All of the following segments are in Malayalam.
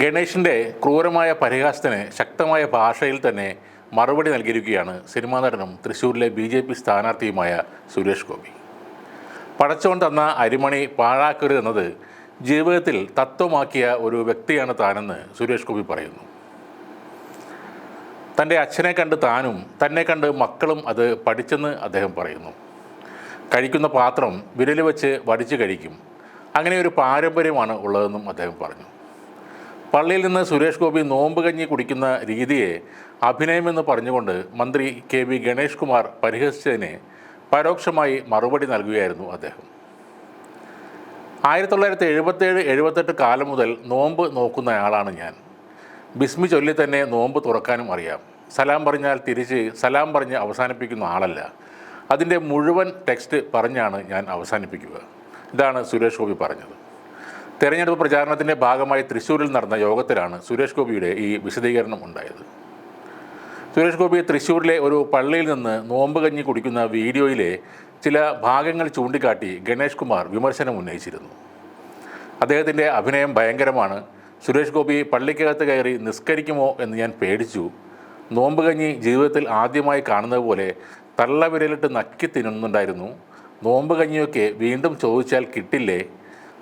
ഗണേഷിൻ്റെ ക്രൂരമായ പരിഹാസത്തിന് ശക്തമായ ഭാഷയിൽ തന്നെ മറുപടി നൽകിയിരിക്കുകയാണ് സിനിമാ നടനും തൃശ്ശൂരിലെ BJP സ്ഥാനാർത്ഥിയുമായ സുരേഷ് ഗോപി. പടച്ചോൻ തന്ന അരിമണി പാഴാക്കരുതെന്നത് ജീവിതത്തിൽ തത്വമാക്കിയ ഒരു വ്യക്തിയാണ് താനെന്ന് സുരേഷ് ഗോപി പറയുന്നു. തൻ്റെ അച്ഛനെ കണ്ട് താനും തന്നെ കണ്ട് മക്കളും അത് പഠിച്ചെന്ന് അദ്ദേഹം പറയുന്നു. കഴിക്കുന്ന പാത്രം വിരൽ വെച്ച് വടിച്ച് കഴിക്കും, അങ്ങനെ ഒരു പാരമ്പര്യമാണ് ഉള്ളതെന്നും അദ്ദേഹം പറഞ്ഞു. പള്ളിയിൽ നിന്ന് സുരേഷ് ഗോപി നോമ്പ് കഞ്ഞി കുടിക്കുന്ന രീതിയെ അഭിനയമെന്ന് പറഞ്ഞുകൊണ്ട് മന്ത്രി KV ഗണേഷ് കുമാർ പരിഹസിച്ചതിന് പരോക്ഷമായി മറുപടി നൽകുകയായിരുന്നു അദ്ദേഹം. 1977-78 കാലം മുതൽ നോമ്പ് നോക്കുന്നയാളാണ് ഞാൻ. ബിസ്മി ചൊല്ലി തന്നെ നോമ്പ് തുറക്കാനും അറിയാം. സലാം പറഞ്ഞാൽ തിരിച്ച് സലാം പറഞ്ഞ് അവസാനിപ്പിക്കുന്ന ആളല്ല. അതിൻ്റെ മുഴുവൻ ടെക്സ്റ്റ് പറഞ്ഞാണ് ഞാൻ അവസാനിപ്പിക്കുക. ഇതാണ് സുരേഷ് ഗോപി പറഞ്ഞത്. തെരഞ്ഞെടുപ്പ് പ്രചാരണത്തിൻ്റെ ഭാഗമായി തൃശ്ശൂരിൽ നടന്ന യോഗത്തിലാണ് സുരേഷ് ഗോപിയുടെ ഈ വിശദീകരണം ഉണ്ടായത്. സുരേഷ് ഗോപി തൃശ്ശൂരിലെ ഒരു പള്ളിയിൽ നിന്ന് നോമ്പ് കഞ്ഞി കുടിക്കുന്ന വീഡിയോയിലെ ചില ഭാഗങ്ങൾ ചൂണ്ടിക്കാട്ടി ഗണേഷ് കുമാർ വിമർശനം ഉന്നയിച്ചിരുന്നു. അദ്ദേഹത്തിൻ്റെ അഭിനയം ഭയങ്കരമാണ്. സുരേഷ് ഗോപി പള്ളിക്കകത്ത് കയറി നിസ്കരിക്കുമോ എന്ന് ഞാൻ പേടിച്ചു. നോമ്പ് കഞ്ഞി ജീവിതത്തിൽ ആദ്യമായി കാണുന്നത് പോലെ തള്ളവിരലിട്ട് നക്കി തിന്നുന്നുണ്ടായിരുന്നു. നോമ്പ് കഞ്ഞിയൊക്കെ വീണ്ടും ചോദിച്ചാൽ കിട്ടില്ലേ?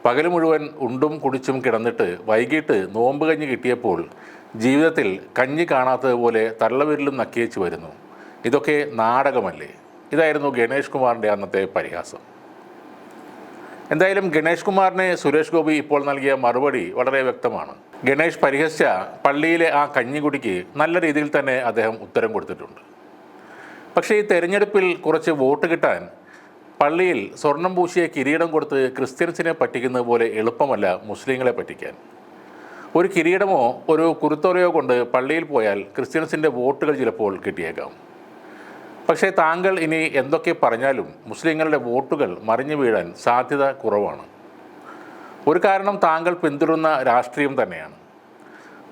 പകൽ മുഴുവൻ ഉണ്ടും കുടിച്ചും കിടന്നിട്ട് വൈകിട്ട് നോമ്പ് കഞ്ഞി കിട്ടിയപ്പോൾ ജീവിതത്തിൽ കഞ്ഞി കാണാത്തതുപോലെ തള്ളവിരലും നക്കിയേച്ച് വരുന്നു. ഇതൊക്കെ നാടകമല്ലേ? ഇതായിരുന്നു ഗണേഷ് കുമാറിൻ്റെ അന്നത്തെ പരിഹാസം. എന്തായാലും ഗണേഷ് കുമാറിന് സുരേഷ് ഗോപി ഇപ്പോൾ നൽകിയ മറുപടി വളരെ വ്യക്തമാണ്. ഗണേഷ് പരിഹസിച്ച പള്ളിയിലെ ആ കഞ്ഞിക്കുടിക്ക് നല്ല രീതിയിൽ തന്നെ അദ്ദേഹം ഉത്തരം കൊടുത്തിട്ടുണ്ട്. പക്ഷേ ഈ തെരഞ്ഞെടുപ്പിൽ കുറച്ച് വോട്ട് കിട്ടാൻ പള്ളിയിൽ സ്വർണം പൂശിയ കിരീടം കൊടുത്ത് ക്രിസ്ത്യൻസിനെ പറ്റിക്കുന്നത് പോലെ എളുപ്പമല്ല മുസ്ലിങ്ങളെ പറ്റിക്കാൻ. ഒരു കിരീടമോ ഒരു കുരുത്തോലയോ കൊണ്ട് പള്ളിയിൽ പോയാൽ ക്രിസ്ത്യൻസിൻ്റെ വോട്ടുകൾ ചിലപ്പോൾ കിട്ടിയേക്കാം. പക്ഷേ താങ്കൾ ഇനി എന്തൊക്കെ പറഞ്ഞാലും മുസ്ലിങ്ങളുടെ വോട്ടുകൾ മറിഞ്ഞു വീഴാൻ സാധ്യത കുറവാണ്. ഒരു കാരണം താങ്കൾ പിന്തുടരുന്ന രാഷ്ട്രീയം തന്നെയാണ്.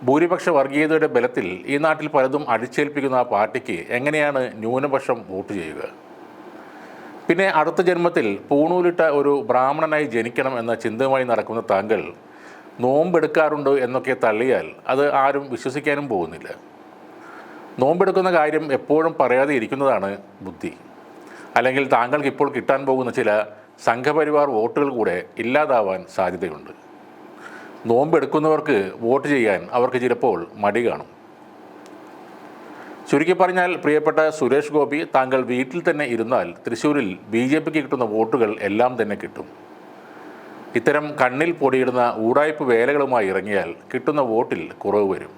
ഭൂരിപക്ഷ വർഗീയതയുടെ ബലത്തിൽ ഈ നാട്ടിൽ പലതും അടിച്ചേൽപ്പിക്കുന്ന ആ പാർട്ടിക്ക് എങ്ങനെയാണ് ന്യൂനപക്ഷം വോട്ട് ചെയ്യുക? പിന്നെ അടുത്ത ജന്മത്തിൽ പൂണൂലിട്ട ഒരു ബ്രാഹ്മണനായി ജനിക്കണം എന്ന ചിന്തയുമായി നടക്കുന്ന താങ്കൾ നോമ്പെടുക്കാറുണ്ട് എന്നൊക്കെ തള്ളിയാൽ അത് ആരും വിശ്വസിക്കാനും പോകുന്നില്ല. നോമ്പെടുക്കുന്ന കാര്യം എപ്പോഴും പറയാതെ ഇരിക്കുന്നതാണ് ബുദ്ധി. അല്ലെങ്കിൽ താങ്കൾക്ക് ഇപ്പോൾ കിട്ടാൻ പോകുന്ന ചില സംഘപരിവാർ വോട്ടുകൾ കൂടെ ഇല്ലാതാവാൻ സാധ്യതയുണ്ട്. നോമ്പെടുക്കുന്നവർക്ക് വോട്ട് ചെയ്യാൻ അവർക്ക് ചിലപ്പോൾ മടി കാണും. ചുരുക്കി പറഞ്ഞാൽ പ്രിയപ്പെട്ട സുരേഷ് ഗോപി, താങ്കൾ വീട്ടിൽ തന്നെ ഇരുന്നാൽ തൃശ്ശൂരിൽ BJPക്ക് കിട്ടുന്ന വോട്ടുകൾ എല്ലാം തന്നെ കിട്ടും. ഇത്തരം കണ്ണിൽ പൊടിയിടുന്ന ഊടായ്പ വേലകളുമായി ഇറങ്ങിയാൽ കിട്ടുന്ന വോട്ടിൽ കുറവ് വരും.